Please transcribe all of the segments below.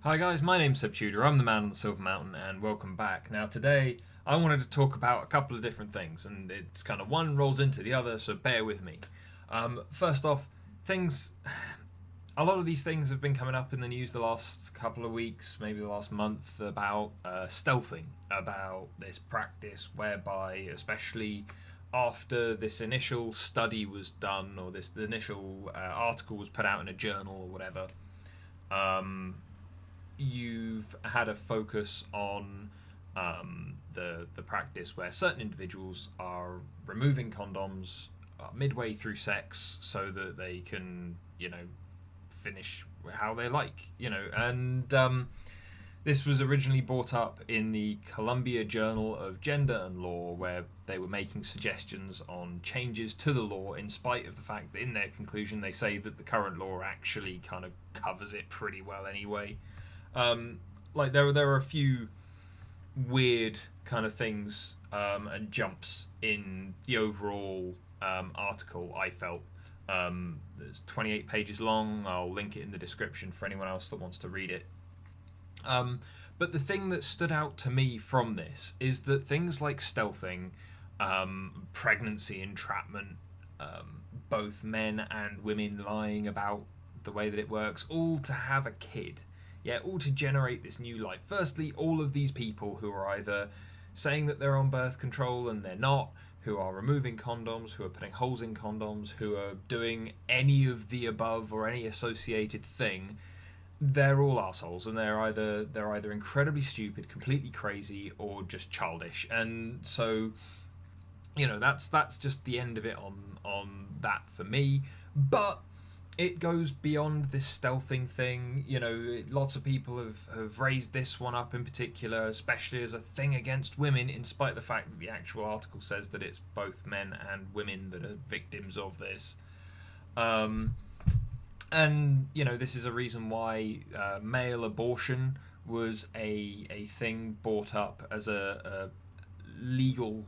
Hi guys, my name's Seb Tudor, I'm the man on the Silver Mountain, and welcome back. Now today, I wanted to talk about a couple of different things, and it's kind of one rolls into the other, so bear with me. First off, a lot of these things have been coming up in the news the last couple of weeks, maybe the last month, about stealthing, about this practice whereby, especially after this initial study was done, or this the initial article was put out in a journal or whatever, um, you've had a focus on the practice where certain individuals are removing condoms midway through sex so that they can, finish how they like, and this was originally brought up in the Columbia Journal of Gender and Law, where they were making suggestions on changes to the law, in spite of the fact that in their conclusion they say that the current law actually kind of covers it pretty well anyway. There are a few weird kind of things and jumps in the overall article. I felt it's 28 pages long. I'll link it in the description for anyone else that wants to read it. But the thing that stood out to me from this is that things like stealthing, pregnancy entrapment, both men and women lying about the way that it works, all to have a kid. Yeah, all to generate this new life. Firstly, all of these people who are either saying that they're on birth control and they're not, who are removing condoms, who are putting holes in condoms, who are doing any of the above or any associated thing, they're all assholes, and they're either incredibly stupid, completely crazy, or just childish. And so, that's just the end of it on that for me. But it goes beyond this stealthing thing. Lots of people have raised this one up in particular, especially as a thing against women, in spite of the fact that the actual article says that it's both men and women that are victims of this. And this is a reason why male abortion was a thing brought up as a legal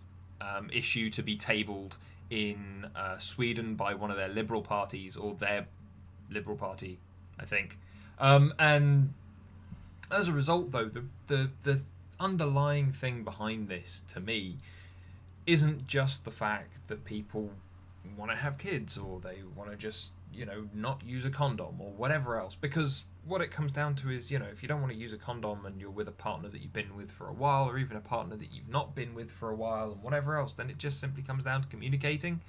issue to be tabled in Sweden by one of their liberal parties, or their Liberal Party, I think. And as a result, though, the underlying thing behind this, to me, isn't just the fact that people want to have kids, or they want to just, not use a condom, or whatever else. Because what it comes down to is, if you don't want to use a condom and you're with a partner that you've been with for a while, or even a partner that you've not been with for a while, and whatever else, then it just simply comes down to communicating.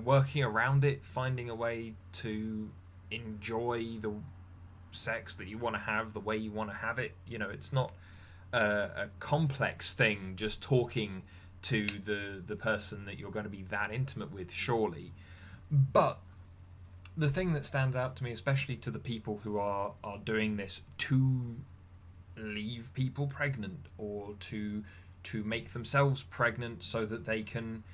Working around it, finding a way to enjoy the sex that you want to have the way you want to have it. It's not a complex thing just talking to the person that you're going to be that intimate with, surely. But the thing that stands out to me, especially to the people who are doing this to leave people pregnant, or to make themselves pregnant so that they can,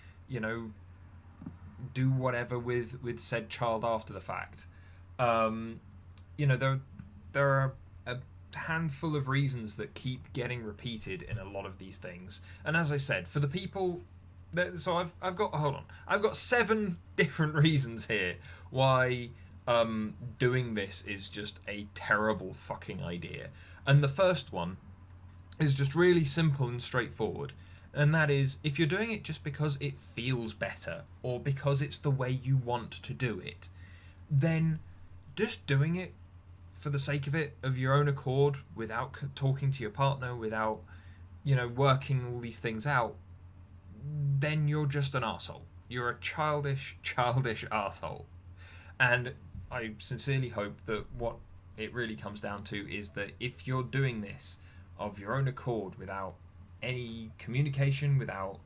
do whatever with said child after the fact. There are a handful of reasons that keep getting repeated in a lot of these things. And as I said, for the people, so I've got 7 different reasons here why doing this is just a terrible fucking idea. And the first one is just really simple and straightforward. And that is, if you're doing it just because it feels better, or because it's the way you want to do it, then just doing it for the sake of it, of your own accord, without talking to your partner, without, working all these things out, then you're just an arsehole. You're a childish arsehole. And I sincerely hope that what it really comes down to is that if you're doing this of your own accord, without any communication, without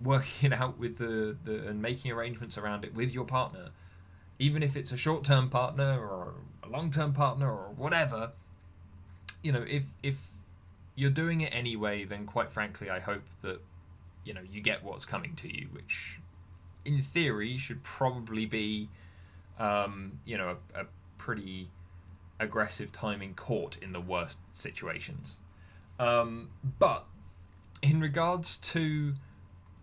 working it out with the and making arrangements around it with your partner, even if it's a short-term partner or a long-term partner or whatever, if you're doing it anyway, then quite frankly, I hope that you get what's coming to you, which in theory should probably be a pretty aggressive time in court in the worst situations. But in regards to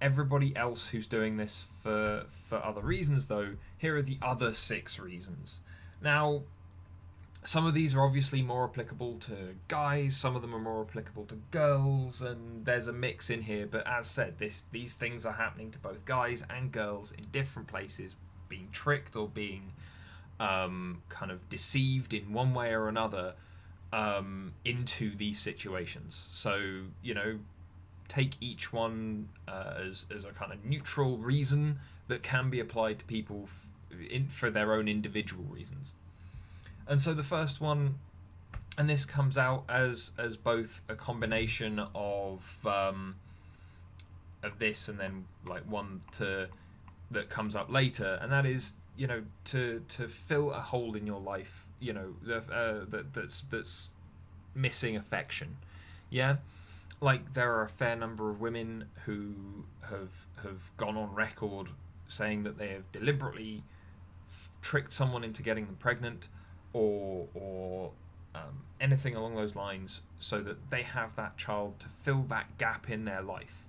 everybody else who's doing this for other reasons, though, here are the other 6 reasons. Now, Some of these are obviously more applicable to guys, some of them are more applicable to girls, and there's a mix in here. But as said, these things are happening to both guys and girls in different places, being tricked or being kind of deceived in one way or another into these situations. So, take each one as a kind of neutral reason that can be applied to people for their own individual reasons. And so the first one, and this comes out as both a combination of this and then like one that comes up later, and that is to fill a hole in your life, that's missing affection. Yeah, like there are a fair number of women who have gone on record saying that they have deliberately tricked someone into getting them pregnant, or anything along those lines, so that they have that child to fill that gap in their life.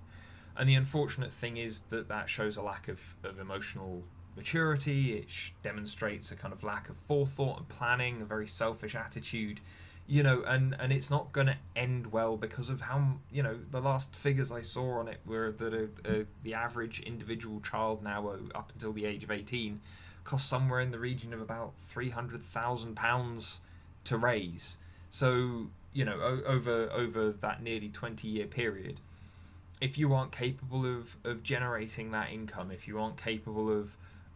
And the unfortunate thing is that shows a lack of emotional maturity. It demonstrates a kind of lack of forethought and planning, a very selfish attitude, and it's not going to end well, because of how, the last figures I saw on it were that the average individual child now, up until the age of 18, costs somewhere in the region of about £300,000 to raise. So, over that nearly 20-year period, if you aren't capable of generating that income, if you aren't capable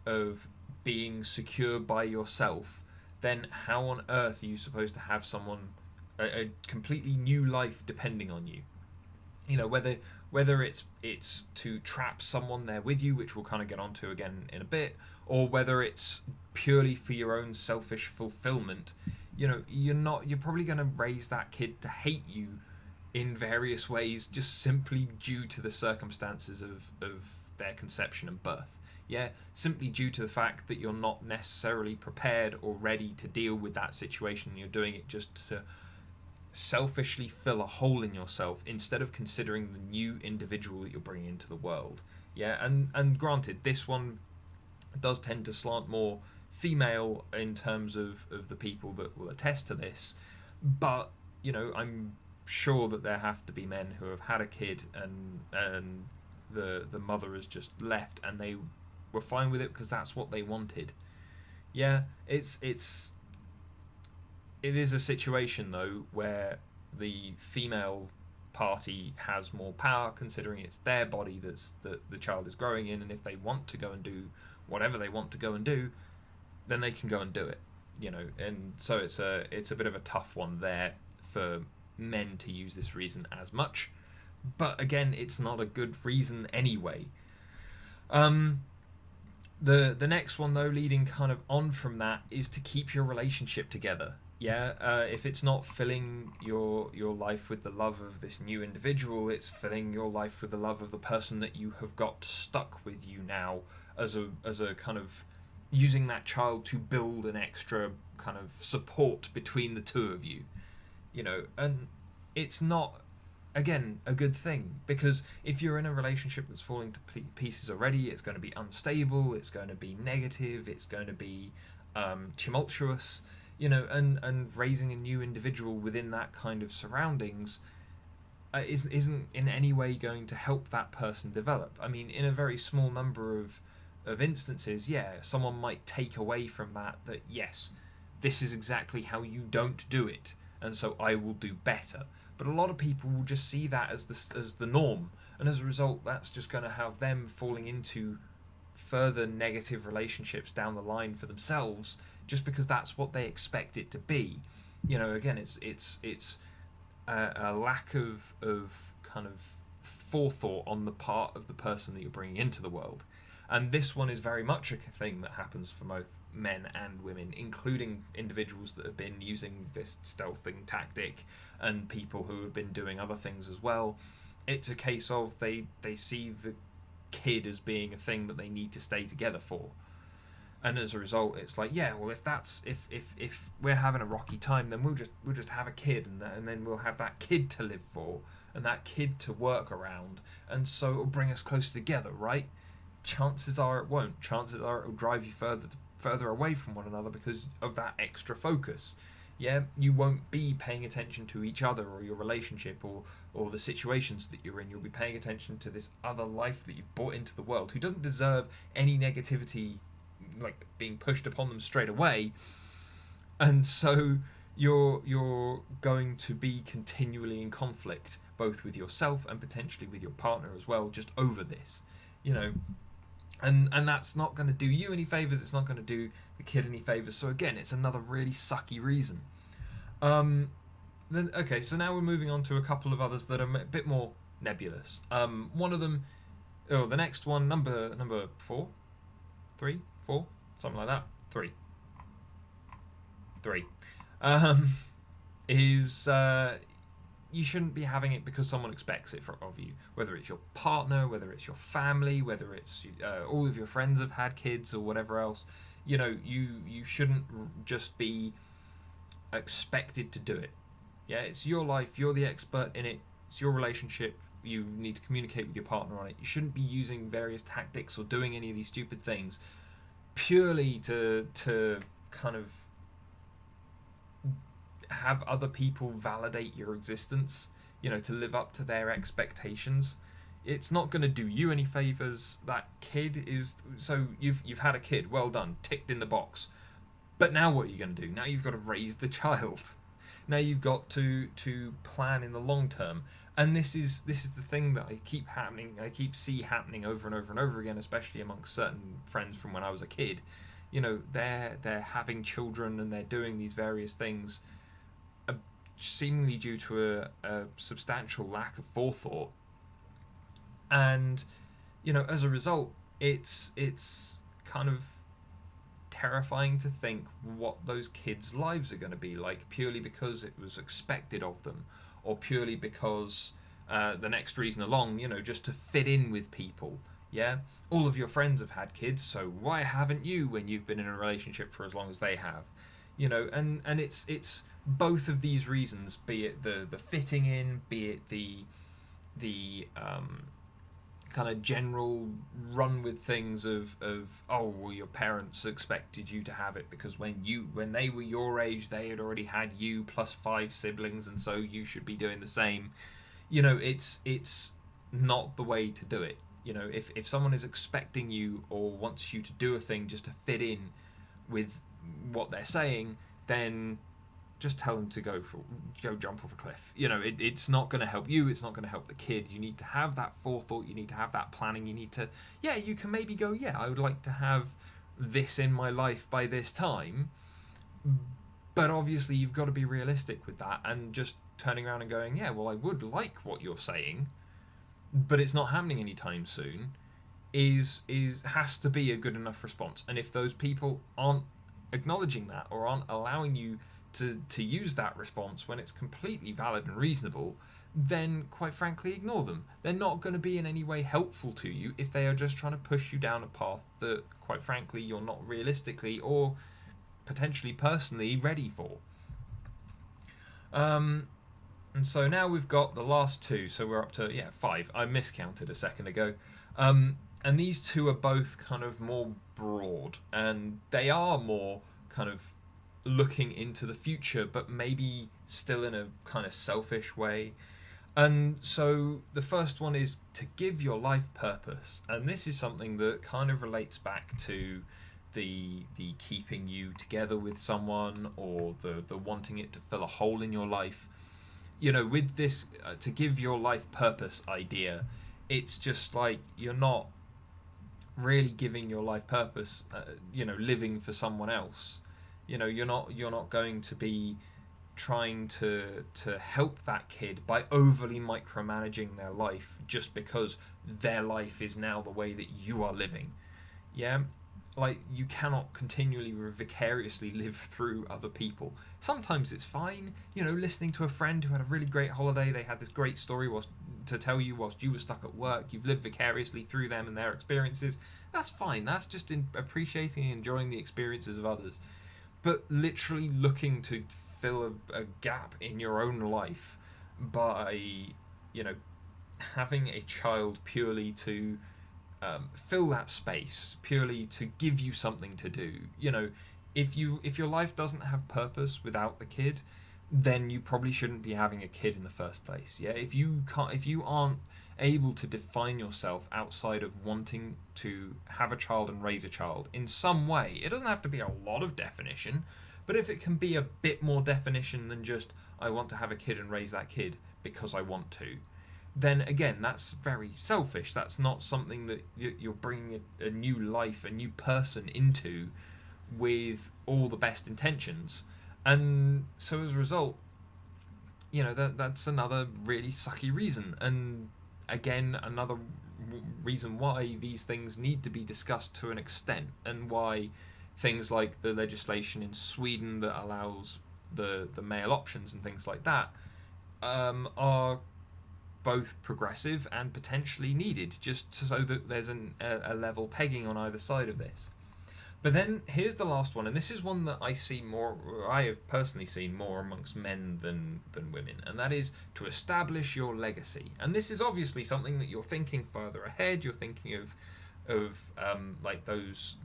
of being secure by yourself, then how on earth are you supposed to have someone, a completely new life depending on you? Whether it's to trap someone there with you, which we'll kind of get onto again in a bit, or whether it's purely for your own selfish fulfillment. You're probably going to raise that kid to hate you in various ways, just simply due to the circumstances of their conception and birth. Yeah, simply due to the fact that you're not necessarily prepared or ready to deal with that situation. You're doing it just to selfishly fill a hole in yourself, instead of considering the new individual that you're bringing into the world. Yeah, and granted, this one does tend to slant more female in terms of the people that will attest to this, but I'm sure that there have to be men who have had a kid and the mother has just left, and they were fine with it because that's what they wanted. Yeah, it is a situation though where the female party has more power, considering it's their body that the child is growing in, and if they want to go and do whatever they want to go and do, then they can go and do it. And so it's a bit of a tough one there for men to use this reason as much, but again, it's not a good reason anyway. The next one though, leading kind of on from that, is to keep your relationship together. Yeah, if it's not filling your life with the love of this new individual, it's filling your life with the love of the person that you have got stuck with you now, as a kind of using that child to build an extra kind of support between the two of you. And it's not, again, a good thing, because if you're in a relationship that's falling to pieces already, it's going to be unstable, it's going to be negative, it's going to be tumultuous, and raising a new individual within that kind of surroundings isn't in any way going to help that person develop. I mean, in a very small number of instances, yeah, someone might take away from that yes, this is exactly how you don't do it, and so I will do better. But a lot of people will just see that as the norm, and as a result, that's just going to have them falling into further negative relationships down the line for themselves, just because that's what they expect it to be. Again, it's a lack of kind of forethought on the part of the person that you're bringing into the world. And this one is very much a thing that happens for both men and women, including individuals that have been using this stealthing tactic and people who have been doing other things as well. It's a case of they see the kid as being a thing that they need to stay together for. And as a result, it's like, yeah, well, if we're having a rocky time, then we'll just have a kid, and then we'll have that kid to live for, and that kid to work around, and so it'll bring us closer together, right? Chances are it won't. Chances are it'll drive you further away from one another because of that extra focus. Yeah, you won't be paying attention to each other or your relationship or the situations that you're in. You'll be paying attention to this other life that you've brought into the world, who doesn't deserve any negativity like being pushed upon them straight away. And so you're going to be continually in conflict, both with yourself and potentially with your partner as well, just over this, you know. And that's not going to do you any favors. It's not going to do the kid any favors. So again, it's another really sucky reason. Then okay, so now we're moving on to a couple of others that are a bit more nebulous. One of them, oh, the next one, number 4, 3, 4, something like that. 3, is you shouldn't be having it because someone expects it of you. Whether it's your partner, whether it's your family, whether it's all of your friends have had kids or whatever else. You know, you shouldn't just be expected to do it. Yeah, it's your life. You're the expert in it. It's your relationship. You need to communicate with your partner on it. You shouldn't be using various tactics or doing any of these stupid things purely to kind of have other people validate your existence, you know, to live up to their expectations. It's not going to do you any favors. That kid is, so you've had a kid, well done, ticked in the box. But now what are you going to do? Now you've got to raise the child. Now you've got to plan in the long term. And this is the thing that I keep happening over and over and over again, especially amongst certain friends from when I was a kid. You know, they're having children and they're doing these various things seemingly due to a substantial lack of forethought. And, you know, as a result, it's kind of terrifying to think what those kids' lives are going to be like, purely because it was expected of them, or purely because the next reason along, you know, just to fit in with people. Yeah, all of your friends have had kids, so why haven't you when you've been in a relationship for as long as they have? You know, and it's both of these reasons, be it the fitting in, be it the kind of general run with things of oh, well, your parents expected you to have it because when they were your age they had already had you plus 5 siblings, and so you should be doing the same. You know, it's not the way to do it. You know, if someone is expecting you or wants you to do a thing just to fit in with what they're saying, then just tell them to go jump off a cliff. You know, it's not going to help you. It's not going to help the kid. You need to have that forethought. You need to have that planning. You need to, yeah, you can maybe go, yeah, I would like to have this in my life by this time. But obviously you've got to be realistic with that, and just turning around and going, yeah, well, I would like what you're saying, but it's not happening anytime soon, has to be a good enough response. And if those people aren't acknowledging that or aren't allowing you to use that response when it's completely valid and reasonable, then quite frankly ignore them. They're not going to be in any way helpful to you if they are just trying to push you down a path that quite frankly you're not realistically or potentially personally ready for. And so now we've got the last two, so we're up to 5. I miscounted a second ago. And these two are both kind of more broad, and they are more kind of looking into the future, but maybe still in a kind of selfish way. And so the first one is to give your life purpose, and this is something that kind of relates back to the keeping you together with someone, or the wanting it to fill a hole in your life. You know, with this to give your life purpose idea, it's just like you're not really giving your life purpose, you know, living for someone else. You know, you're not going to be trying to help that kid by overly micromanaging their life just because their life is now the way that you are living. Yeah, like, you cannot continually vicariously live through other people. Sometimes it's fine, you know, listening to a friend who had a really great holiday, they had this great story to tell you whilst you were stuck at work. You've lived vicariously through them and their experiences. That's fine. That's just appreciating and enjoying the experiences of others. But literally looking to fill a gap in your own life by, you know, having a child purely to fill that space, purely to give you something to do. You know, if your life doesn't have purpose without the kid, then you probably shouldn't be having a kid in the first place. Yeah, if you aren't able to define yourself outside of wanting to have a child and raise a child in some way, it doesn't have to be a lot of definition, but if it can be a bit more definition than just I want to have a kid and raise that kid because I want to, then again, that's very selfish. That's not something that you're bringing a new life, a new person into with all the best intentions. And so as a result, that's another really sucky reason. And again, another reason why these things need to be discussed to an extent, and why things like the legislation in Sweden that allows the male options and things like that are both progressive and potentially needed, just so that there's a level pegging on either side of this. But then here's the last one, and this is one that I see more, or I have personally seen more amongst men than women, and that is to establish your legacy. And this is obviously something that you're thinking further ahead. You're thinking of like those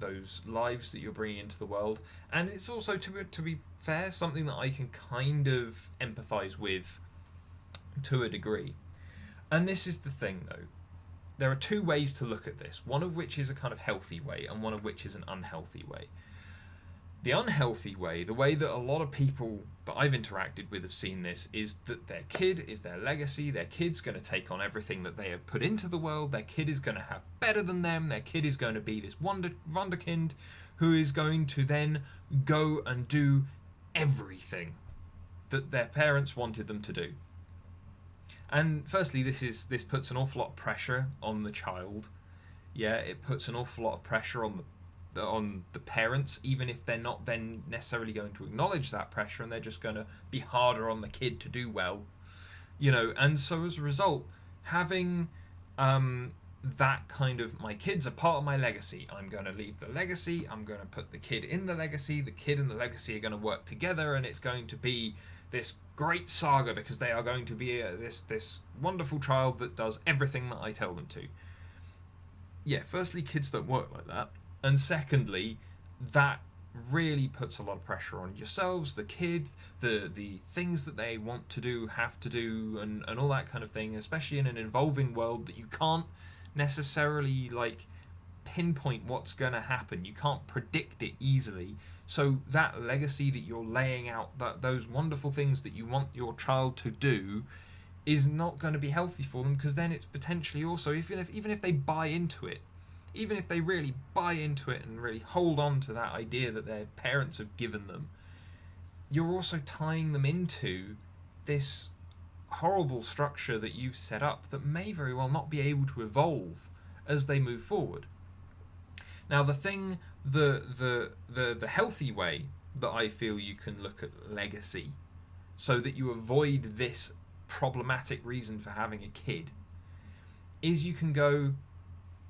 lives that you're bringing into the world, and it's also, to be fair, something that I can kind of empathise with to a degree. And this is the thing, though. There are two ways to look at this, one of which is a kind of healthy way and one of which is an unhealthy way. The unhealthy way, the way that a lot of people that I've interacted with have seen this, is that their kid is their legacy. Their kid's going to take on everything that they have put into the world. Their kid is going to have better than them. Their kid is going to be this wonderkind who is going to then go and do everything that their parents wanted them to do. And firstly, this puts an awful lot of pressure on the child. Yeah, it puts an awful lot of pressure on the parents, even if they're not then necessarily going to acknowledge that pressure, and they're just going to be harder on the kid to do well. And so as a result, having that kind of, my kid's a part of my legacy, I'm going to leave the legacy, I'm going to put the kid in the legacy, the kid and the legacy are going to work together, and it's going to be this great saga because they are going to be this wonderful child that does everything that I tell them to. Yeah, firstly, kids don't work like that. And secondly, that really puts a lot of pressure on yourselves, the kid, the things that they want to do, have to do, and all that kind of thing, especially in an evolving world that you can't necessarily pinpoint what's going to happen. You can't predict it easily. So that legacy that you're laying out, those wonderful things that you want your child to do, is not going to be healthy for them, because then it's potentially also, even if they buy into it, even if they really buy into it and really hold on to that idea that their parents have given them, you're also tying them into this horrible structure that you've set up that may very well not be able to evolve as they move forward. Now, the healthy way that I feel you can look at legacy so that you avoid this problematic reason for having a kid is you can go,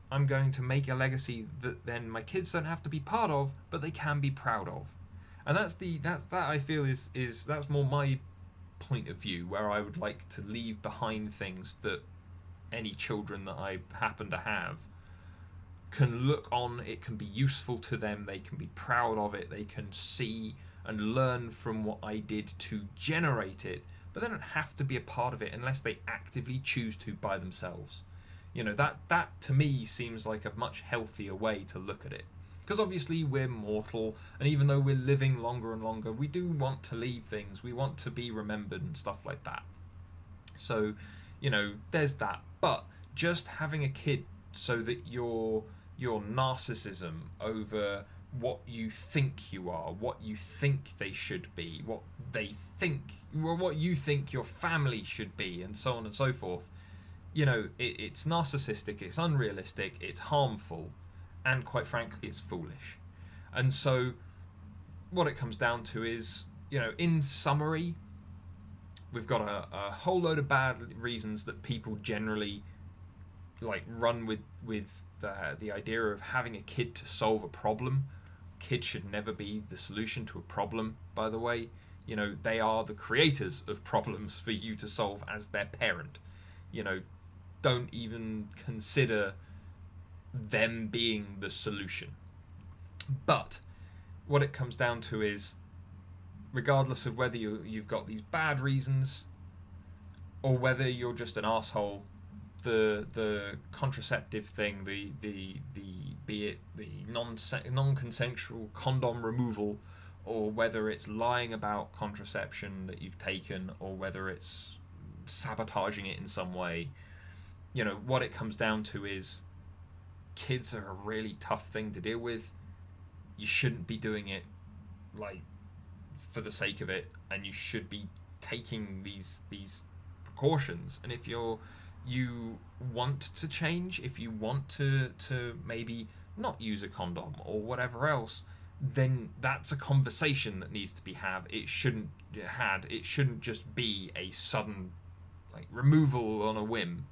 I'm going to make a legacy that then my kids don't have to be part of, but they can be proud of. And that I feel is that's more my point of view, where I would like to leave behind things that any children that I happen to have can look on. It can be useful to them, they can be proud of it, they can see and learn from what I did to generate it, but they don't have to be a part of it unless they actively choose to by themselves. That to me seems like a much healthier way to look at it, because obviously we're mortal, and even though we're living longer and longer, we do want to leave things, we want to be remembered and stuff like that. So there's that. But just having a kid so that your narcissism over what you think you are, what you think they should be, what you think your family should be, and so on and so forth, it's narcissistic, it's unrealistic, it's harmful, and quite frankly, it's foolish. And so what it comes down to is, in summary, we've got a whole load of bad reasons that people generally run with the idea of having a kid to solve a problem. Kids should never be the solution to a problem, by the way. They are the creators of problems for you to solve as their parent. Don't even consider them being the solution. But what it comes down to is, regardless of whether you've got these bad reasons or whether you're just an asshole, the contraceptive thing, the be it the non-consensual condom removal, or whether it's lying about contraception that you've taken, or whether it's sabotaging it in some way, what it comes down to is kids are a really tough thing to deal with. You shouldn't be doing it like for the sake of it, and you should be taking these precautions. And if you want to change, if you want to maybe not use a condom or whatever else, then that's a conversation that needs to be had. It shouldn't just be a sudden removal on a whim.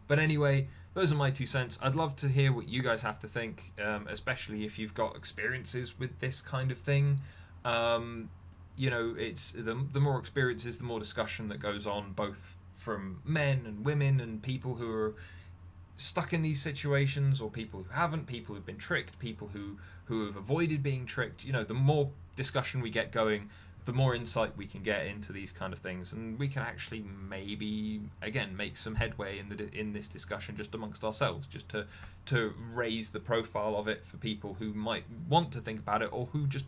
But anyway, those are my 2 cents. I'd love to hear what you guys have to think, especially if you've got experiences with this kind of thing. It's the more experiences, the more discussion that goes on, both from men and women and people who are stuck in these situations, or people who haven't, people who've been tricked, people who have avoided being tricked. The more discussion we get going, the more insight we can get into these kind of things, and we can actually maybe again make some headway in this discussion just amongst ourselves, just to raise the profile of it for people who might want to think about it, or who just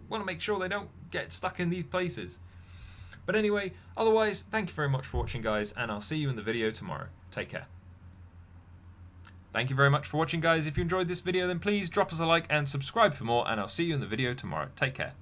want to make sure they don't get stuck in these places. But anyway, otherwise, thank you very much for watching, guys, and I'll see you in the video tomorrow. Take care. Thank you very much for watching, guys. If you enjoyed this video, then please drop us a like and subscribe for more, and I'll see you in the video tomorrow. Take care.